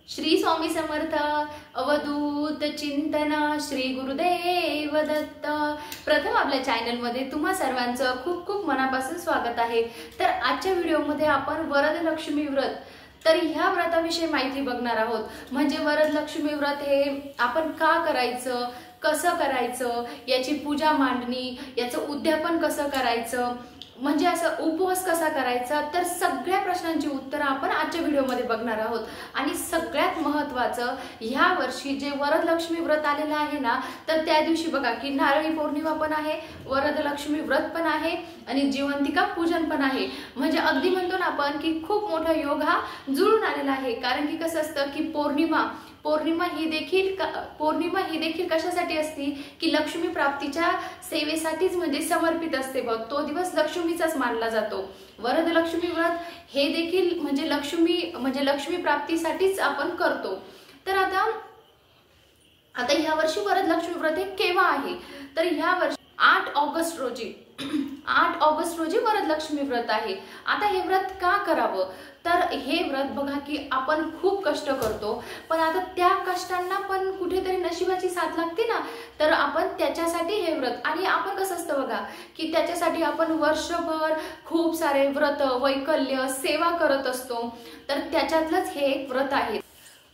श्री स्वामी समर्थ अवधूत चिंतन श्री गुरुदेव दत्त। प्रथम आपल्या चॅनल मध्ये तुम्हा सर्वांचं खूप खूप मनापासून स्वागत आहे। तर आजच्या व्हिडिओमध्ये आपण वरदलक्ष्मी व्रत तर ह्या व्रताविषयी माहिती बघणार आहोत। म्हणजे वरदलक्ष्मी व्रत हे आपण का करायचं, कसं करायचं, याची पूजा मांडणी, याचं उद्यापन कसं करायचं, म्हणजे असं उपवास कसा करायचा, तर सगळ्या प्रश्नांची उत्तरं आपण आजच्या व्हिडिओमध्ये बघणार आहोत। आणि सगळ्यात महत्त्वाचं ह्या वर्षी जे वरदलक्ष्मी व्रत आलेलं आहे ना, तर त्या दिवशी बघा की नारळी पौर्णिमा पण आहे, वरदलक्ष्मी व्रत पण आहे आणि जिवंतिका पूजन पण आहे। म्हणजे अगदी म्हणतो ना आपण की खूप मोठा योग हा जुळून आलेला आहे। कारण की कसं असतं की पौर्णिमा ही देखील कशासाठी असते की लक्ष्मी प्राप्तीच्या सेवेसाठीच म्हणजे समर्पित असते। बघ तो दिवस लक्ष्मीचाच मानला जातो। वरदलक्ष्मी व्रत हे देखील म्हणजे लक्ष्मी प्राप्तीसाठीच आपण करतो। तर आता ह्या वर्षी वरदलक्ष्मी व्रत हे केव्हा आहे, तर ह्या वर्षी 8 ऑगस्ट रोजी वरदलक्ष्मी व्रत आहे। आता हे व्रत का करावं, तर हे व्रत बघा की आपण खूप कष्ट करतो, पण आता त्या कष्टांना पण कुठेतरी नशिबाची साथ लागते ना, तर आपण त्याच्यासाठी हे व्रत, आणि आपण कसं असतं बघा की त्याच्यासाठी आपण वर्षभर खूप सारे व्रत वैकल्य सेवा करत असतो। तर त्याच्यातलंच हे एक व्रत आहे।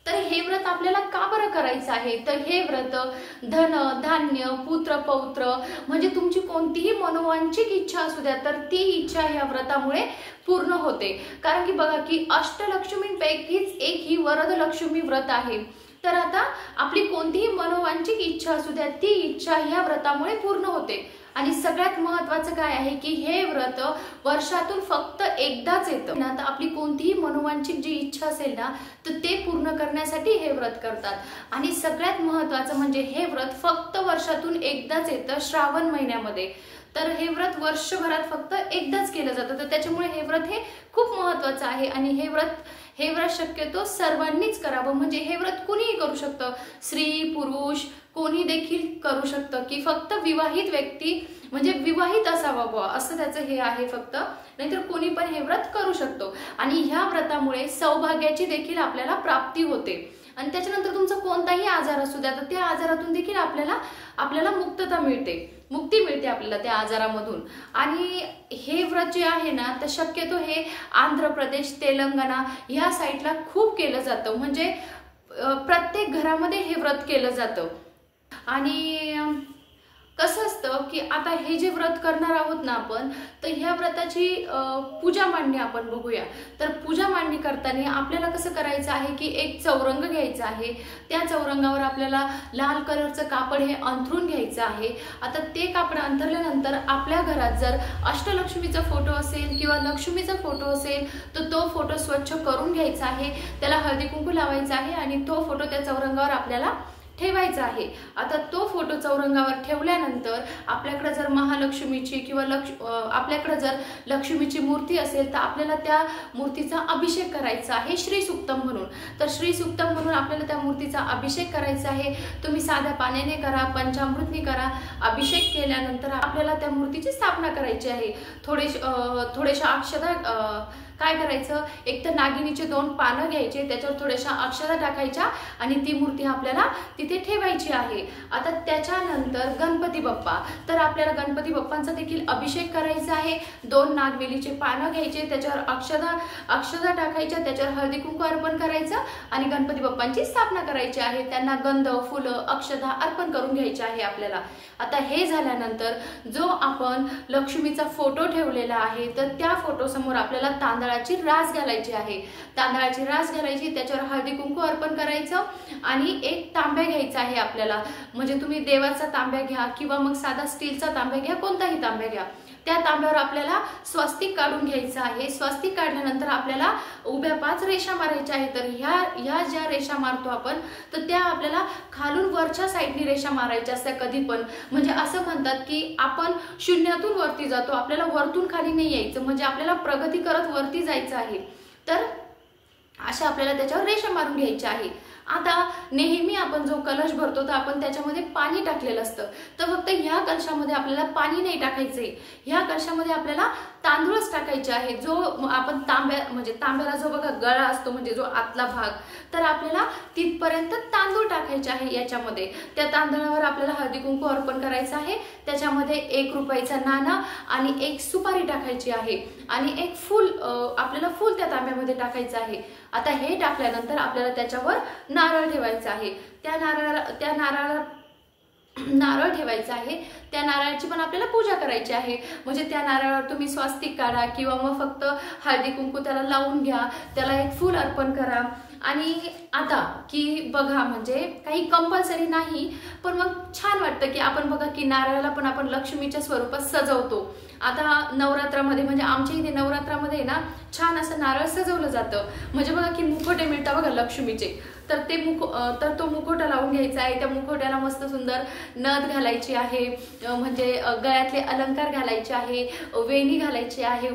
तर हे व्रत आपल्याला का बरं करायचं आहे, तर हे व्रत धन धान्य पुत्र पौत्र म्हणजे तुमची कोणतीही मनोवांछित इच्छा असू द्या, तर ती इच्छा ह्या व्रतामुळे पूर्ण होते। कारण की बघा की अष्टलक्ष्मींपैकीच एक ही वरदलक्ष्मी व्रत आहे। तर आता आपली कोणतीही मनोवांछित इच्छा असू द्या, ती इच्छा ह्या व्रतामुळे पूर्ण होते। आणि सगळ्यात महत्त्वाचं काय आहे की हे व्रत वर्षातून फक्त एकदाच येतं ना, तर आपली कोणतीही मनोवांछित जी इच्छा असेल ना, तर ते पूर्ण करण्यासाठी हे व्रत करतात। आणि सगळ्यात महत्त्वाचं म्हणजे हे व्रत फक्त वर्षातून एकदाच येतं, श्रावण महिन्यामध्ये। तर हे व्रत वर्षभरात फक्त एकदाच केलं जातं, तर त्याच्यामुळे हे व्रत हे खूप महत्त्वाचं आहे। आणि हे व्रत शक्यतो सर्वांनीच करावं। म्हणजे हे व्रत कुणीही करू शकतं, स्त्री पुरुष कोणी देखील करू शकतं, की फक्त विवाहित व्यक्ती म्हणजे विवाहित असावा बुवा असं त्याचं हे आहे फक्त, नाहीतर कोणी पण हे व्रत करू शकतो। आणि ह्या व्रतामुळे सौभाग्याची देखील आपल्याला प्राप्ती होते। आणि त्याच्यानंतर तुमचा कोणताही आजार असू द्या, तर त्या आजारातून देखील आपल्याला मुक्ती मिळते आपल्याला त्या आजारामधून। आणि हे व्रत जे आहे ना, तर शक्यतो हे आंध्र प्रदेश तेलंगणा ह्या साईडला खूप केलं जातं। म्हणजे प्रत्येक घरामध्ये हे व्रत केलं जातं। आणि कसं असतं की आता हे जे व्रत करणार आहोत ना आपण, तर ह्या व्रताची पूजा मांडणी आपण बघूया। तर पूजा मांडणी करताना आपल्याला कसं करायचं आहे की एक चौरंग घ्यायचा आहे, त्या चौरंगावर आपल्याला लाल कलरचं कापड हे अंथरून घ्यायचं आहे। आता ते कापड अंथरल्यानंतर आपल्या घरात जर अष्टलक्ष्मीचा फोटो असेल किंवा लक्ष्मीचा फोटो असेल, तर तो फोटो स्वच्छ करून घ्यायचा आहे, त्याला हळदी कुंकू लावायचा आहे आणि तो फोटो त्या चौरंगावर आपल्याला ठेवायचा आहे। आता तो फोटो चौरंगावर ठेवल्यानंतर आपल्याकडे जर महालक्ष्मीची किंवा आपल्याकडे जर लक्ष्मीची मूर्ती असेल, तर आपल्याला त्या मूर्तीचा अभिषेक करायचा आहे श्री सुक्तम म्हणून। तर श्री सुक्तम म्हणून आपल्याला त्या मूर्तीचा अभिषेक करायचा आहे। तुम्ही साध्या पाण्याने करा, पंचामृतने करा। अभिषेक केल्यानंतर आपल्याला त्या मूर्तीची स्थापना करायची आहे। थोडेशा अक्षता काय करायचं, एक तर नागिनीचे 2 पानं घ्यायचे, त्याच्यावर थोड्याशा अक्षता टाकायच्या आणि ती मूर्ती आपल्याला तिथे ठेवायची आहे। आता त्याच्यानंतर गणपती बाप्पा, तर आपल्याला गणपती बाप्पांचा देखील अभिषेक करायचा आहे। 2 नागवेलीचे पानं घ्यायचे, त्याच्यावर अक्षता टाकायच्या, त्याच्यावर हळदी कुंकू अर्पण करायचं आणि गणपती बाप्पांची स्थापना करायची आहे। त्यांना गंध फुलं अक्षता अर्पण करून घ्यायचे आहे आपल्याला। आता हे झाल्यानंतर जो आपण लक्ष्मीचा फोटो ठेवलेला आहे, तर त्या फोटो समोर आपल्याला तांदळाची रास घालायची आहे। तांदळाची रास घालायची, त्याच्यावर हळदी कुंकू अर्पण करायचं आणि एक तांब्या घ्यायचा आहे आपल्याला। म्हणजे तुम्ही देवाचा तांब्या घ्या किंवा मग साधा स्टीलचा तांब्या घ्या, कोणताही तांब्या घ्या। त्या तांब्यावर आपल्याला स्वस्तिक काढून घ्यायचं आहे। स्वस्तिक काढल्यानंतर आपल्याला उभ्या 5 रेषा मारायच्या आहेत। तर ह्या ज्या रेषा मारतो आपण, तर त्या आपल्याला खालून वरच्या साईडनी रेषा मारायच्या असतात कधी पण। म्हणजे असं म्हणतात की आपण शून्यातून वरती जातो, आपल्याला वरतून खाली नाही यायचं, म्हणजे आपल्याला प्रगती करत वरती जायचं आहे। तर अशा आपल्याला त्याच्यावर रेषा मारून घ्यायची आहे। आता नेहमी आपण जो कलश भरतो, तर आपण त्याच्यामध्ये पाणी टाकलेलं असतं, तर फक्त ह्या कलशामध्ये आपल्याला पाणी नाही टाकायचंय, ह्या कलशामध्ये आपल्याला तांदूळच टाकायचे आहे, जो आपण तांब्याला जो बघा गळा असतो म्हणजे जो आतला भाग, तर आपल्याला तिथपर्यंत तांदूळ टाकायचे आहे याच्यामध्ये. त्या तांदळावर आपल्याला हळदी कुंकू अर्पण करायचं आहे. त्याच्यामध्ये 1 रुपयाचं नाणं आणि 1 सुपारी टाकायची आहे आणि 1 फूल, आपल्याला फूल त्या तांब्यामध्ये टाकायचं आहे. आता हे टाकल्यानंतर आपल्याला त्याच्यावर नारळ ठेवायचा आहे. त्या नारळाला नारळ ठेवायचा आहे. त्या नारळाची पण आपल्याला पूजा करायची आहे. म्हणजे त्या नारळावर तुम्ही स्वास्तिक काढा किंवा मग फक्त हळदी कुंकू त्याला लावून घ्या, त्याला 1 फूल अर्पण करा. आणि आता की बघा, म्हणजे काही कंपल्सरी नाही, पण मग छान वाटतं की आपण बघा की नारळाला पण आपण लक्ष्मीच्या स्वरूपात सजवतो. आता नवरात्रामध्ये, म्हणजे आमच्या इथे नवरात्रामध्ये ना छान असं नारळ सजवलं जातं. म्हणजे बघा की मुखोटे मिळतात बघा लक्ष्मीचे, तर तो मुखोटा लावून घ्यायचा आहे. त्या मुखोट्याला मस्त सुंदर नथ घालायची आहे, म्हणजे गळ्यातले अलंकार घालायचे आहे, वेणी घालायची आहे,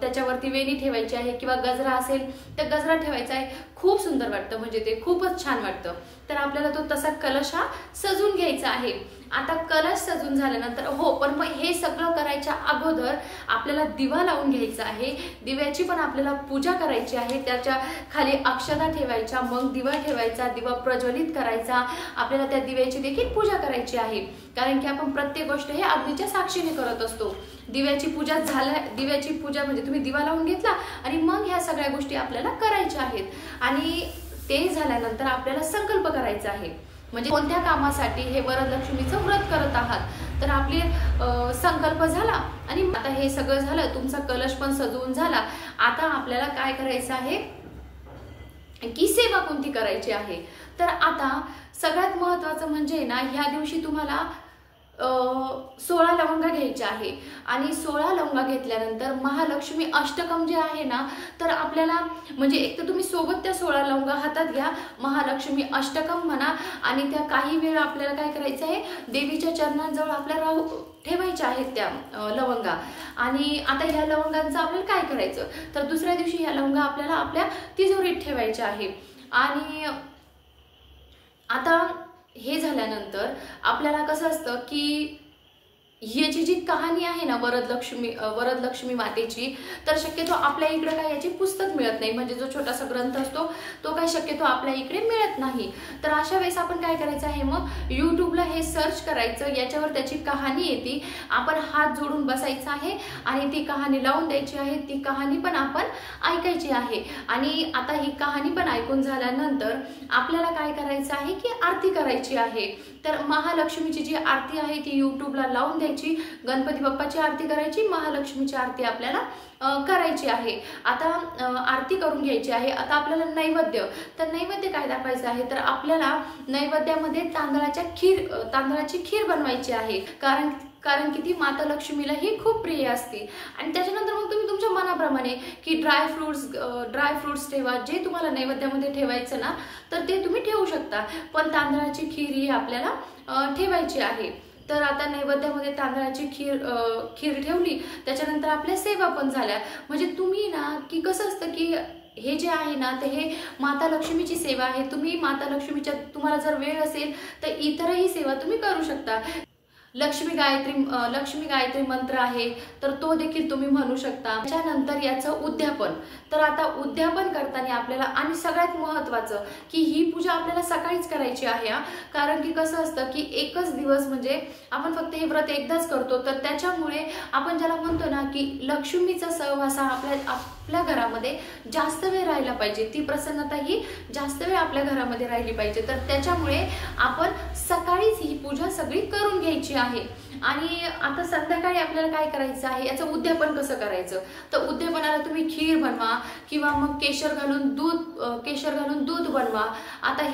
त्याच्यावरती वेणी ठेवायची आहे किंवा गजरा असेल तर गजरा ठेवायचा आहे. खूप सुंदर वाटतं, म्हणजे ते खूपच छान वाटतं. तर आपल्याला तो तसा कलश हा सजून घ्यायचा आहे. आता कलश सजून झाल्यानंतर पण मग हे सगळं करायच्या अगोदर आपल्याला दिवा लावून घ्यायचा आहे. दिव्याची पण आपल्याला पूजा करायची आहे. त्याच्या खाली अक्षता ठेवायच्या, मग दिवा ठेवायचा, दिवा प्रज्वलित करायचा. आपल्याला त्या दिव्याची देखील पूजा करायची आहे, कारण की आपण प्रत्येक गोष्ट हे अग्नीच्या साक्षीने करत असतो. दिव्याची पूजा म्हणजे तुम्ही दिवा लावून घेतला आणि मग ह्या सगळ्या गोष्टी आपल्याला करायच्या आहेत. आणि ते झाल्यानंतर आपल्याला संकल्प करायचा आहे, म्हणजे कोणत्या कामासाठी हे वरलक्ष्मीचं व्रत करत आहात. तर आपले संकल्प झाला आणि आता हे सगळं झालं, तुमचा कलश पण सजवून झाला. आता आपल्याला काय करायचं आहे की सेवा कोणती करायची आहे. तर आता सगळ्यात महत्त्वाचं म्हणजे ना, ह्या दिवशी तुम्हाला 16 लवंगा घ्यायच्या आहे. आणि 16 लवंगा घेतल्यानंतर महालक्ष्मी अष्टकम जे आहे ना, तर आपल्याला म्हणजे एक तर तुम्ही सोबत त्या 16 लवंगा हातात घ्या, महालक्ष्मी अष्टकम म्हणा आणि त्या काही वेळ आपल्याला काय करायचं आहे, देवीच्या चरणांजवळ आपल्याला ठेवायच्या आहेत त्या लवंगा. आणि आता ह्या लवंगांचं आपल्याला काय करायचं, तर दुसऱ्या दिवशी ह्या लवंगा आपल्याला आपल्या तिजोरीत ठेवायच्या आहे. आणि आता हे झाल्यानंतर आपल्याला कसं असतं की याची जी कहाणी आहे ना वरदलक्ष्मी मातेची, तर शक्यतो आपल्या इकडे काय याची पुस्तक मिळत नाही, म्हणजे जो छोटासा ग्रंथ असतो तो काय शक्यतो आपल्या इकडे मिळत नाही. तर अशा वेळेस आपण काय करायचं आहे, मग यूट्यूबला हे सर्च करायचं, याच्यावर त्याची कहाणी येते. आपण हात जोडून बसायचं आहे आणि ती कहाणी लावून द्यायची आहे. ती कहाणी पण आपण ऐकायची आहे. आणि आता ही कहाणी पण ऐकून झाल्यानंतर आपल्याला काय करायचं आहे की आरती करायची आहे. तर महालक्ष्मीची जी आरती आहे ती यूट्यूबला लावून द्यायची. गणपती बाप्पाची आरती करायची, महालक्ष्मीची आरती आपल्याला करायची आहे. आता आरती करून घ्यायची आहे. आता आपल्याला नैवेद्य काय दाखवायचं आहे, तर आपल्याला नैवेद्यामध्ये तांदळाची खीर बनवायची आहे. कारण की ती माता लक्ष्मीला ही खूप प्रिय असते. आणि त्याच्यानंतर मग तुम्ही तुमच्या मनाप्रमाणे की ड्रायफ्रुट्स ठेवा, जे तुम्हाला नैवेद्यामध्ये ठेवायचं ना तर ते तुम्ही ठेवू शकता, पण तांदळाची खीर ही आपल्याला ठेवायची आहे. तर आता नैवेद्यामध्ये तांदळाची खीर ठेवली, त्याच्यानंतर आपल्या सेवा पण झाल्या. म्हणजे तुम्ही ना की कसं असतं की हे जे आहे ना, तर हे माता लक्ष्मीची सेवा आहे. तुम्ही माता लक्ष्मीच्या, तुम्हाला जर वेळ असेल तर इतरही सेवा तुम्ही करू शकता. लक्ष्मी गायत्री मंत्र आहे, तर तो देखील तुम्ही म्हणू शकता. त्याच्यानंतर याचं उद्यापन. तर आता उद्यापन करताना आपल्याला, आणि सगळ्यात महत्त्वाचं की ही पूजा आपल्याला सकाळीच करायची आहे. कारण की कसं असतं की एकच दिवस, म्हणजे आपण फक्त हे व्रत एकदाच करतो, तर त्याच्यामुळे आपण ज्याला म्हणतो ना की लक्ष्मीचा सहवास आपल्या घरामध्ये जास्त वेळ राहिला पाहिजे, ती प्रसन्नता ही जास्त वेळ आपल्या घरामध्ये राहिली पाहिजे. तर त्याच्यामुळे आपण सकाळीच ही पूजा सगळी करून घ्यायची आहे. आणि आता संध्याकाळी आपल्याला काय करायचं आहे, याचं उद्यापन कसं करायचं, तर उद्यापनाला तुम्ही खीर बनवा किंवा मग केशर घालून दूध बनवा. आता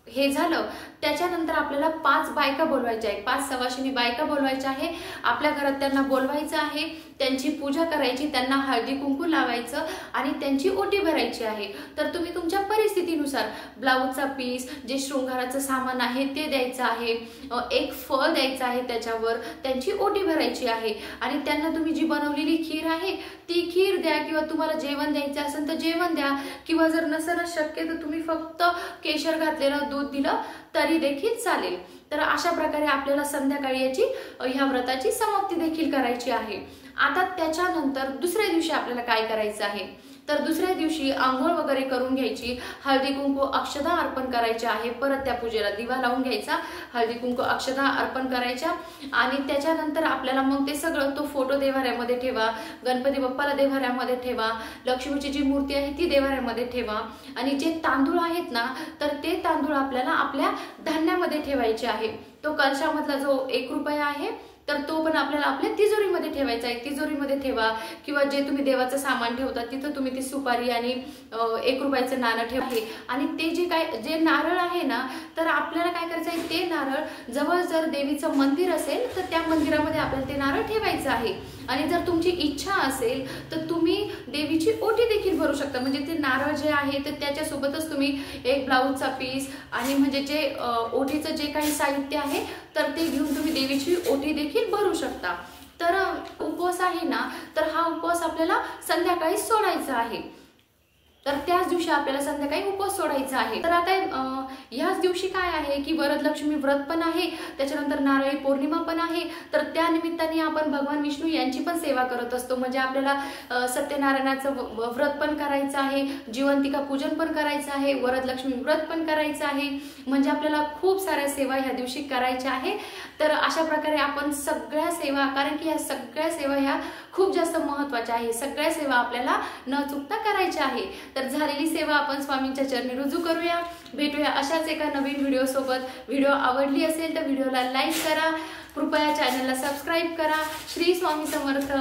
हे झालं. त्याच्यानंतर आपल्याला 5 बायका बोलवायच्या आहे, 5 सवाशिनी बायका बोलवायच्या आहे. आपल्या घरात त्यांना बोलवायचं आहे, त्यांची पूजा करायची, त्यांना हळदी कुंकू लावायचं आणि त्यांची ओटी भरायची आहे. तर तुम्ही तुमच्या परिस्थितीनुसार ब्लाऊजचा पीस, जे शृंगाराचं सामान आहे ते द्यायचं आहे, एक फळ द्यायचं आहे, त्याच्यावर त्यांची ओटी भरायची आहे. आणि त्यांना तुम्ही जी बनवलेली खीर आहे ती खीर द्या, किंवा तुम्हाला जेवण द्यायचं असेल तर जेवण द्या, किंवा जर नसेल शक्य तर तुम्ही फक्त केशर घातलेलं दूध दूध दिलं तरी देखील चालेल। तर अशा प्रकारे आपल्याला संध्याकाळी याची ह्या व्रताची समाप्ती देखील करायची आहे। आता त्याच्यानंतर दुसऱ्या दिवशी आपल्याला काय करायचं आहे, तर दुसऱ्या दिवशी आंघोळ वगैरे करून घ्यायची, हळदी कुंकू अक्षता अर्पण करायचे आहे। परत त्या पूजेला दिवा लावून घ्यायचा, हळदी कुंकू अक्षता अर्पण करायच्या आणि त्याच्यानंतर आपल्याला मग ते सगळं तो फोटो देव्हाऱ्यामध्ये ठेवा, गणपती बाप्पाला देव्हाऱ्यामध्ये ठेवा, लक्ष्मीची जी मूर्ती आहे ती देव्हाऱ्यामध्ये ठेवा आणि जे तांदूळ आहेत ना तर ते तांदूळ आपल्याला आपल्या धान्यामध्ये ठेवायचे आहे। तो कलशामधला जो 1 रुपया आहे तर तो पण आपल्याला आपल्या तिजोरीमध्ये ठेवायचा आहे। तिजोरीमध्ये ठेवा किंवा जे तुम्ही देवाचं सामान ठेवता तिथं तुम्ही ती सुपारी आणि 1 रुपयाचं नाणं ठेवा आणि ते जे नारळ आहे ना तर आपल्याला काय करायचं आहे, ते नारळ जवळ जर देवीचं मंदिर असेल तर त्या मंदिरामध्ये आपल्याला ते नारळ ठेवायचं आहे। आणि जर तुमची इच्छा असेल तर तुम्ही देवीची ओटी देखील भरू शकता, म्हणजे ते नारळ जे आहे तर त्याच्यासोबतच तुम्ही एक ब्लाऊजचा पीस आणि म्हणजे जे ओटीचं जे काही साहित्य आहे तर ते घेऊन तुम्ही देवीची ओटी देखील भरू शकता। तर उपवास आहे ना तर हा उपवास आपल्याला संध्याकाळी सोडायचा आहे। तर त्याच दिवशी आपल्याला संध्याकाळी उपवास सोडायचा आहे। तर आता ह्याच दिवशी काय आहे की वरदलक्ष्मी व्रत पण आहे, त्याच्यानंतर नारळी पौर्णिमा पण आहे। तर त्या निमित्ताने आपण भगवान विष्णू यांची पण सेवा करत असतो, म्हणजे आपल्याला सत्यनारायणाचं व्रत पण करायचं आहे, जिवंतिका पूजन पण करायचं आहे, वरदलक्ष्मी व्रत पण करायचं आहे, म्हणजे आपल्याला खूप साऱ्या सेवा ह्या दिवशी करायच्या आहे। तर अशा प्रकारे आपण सगळ्या सेवा, कारण की ह्या सगळ्या सेवा ह्या खूप जास्त महत्त्वाच्या आहे, सगळ्या सेवा आपल्याला न चुकता करायच्या आहे। तर झालेली सेवा आपण स्वामींच्या चरणी रुजू करूया। भेटूया अशाच एका नवीन व्हिडिओ सोबत। व्हिडिओ आवडली असेल तर व्हिडिओला लाईक करा, कृपया चॅनलला सबस्क्राईब करा। श्री स्वामी समर्थ।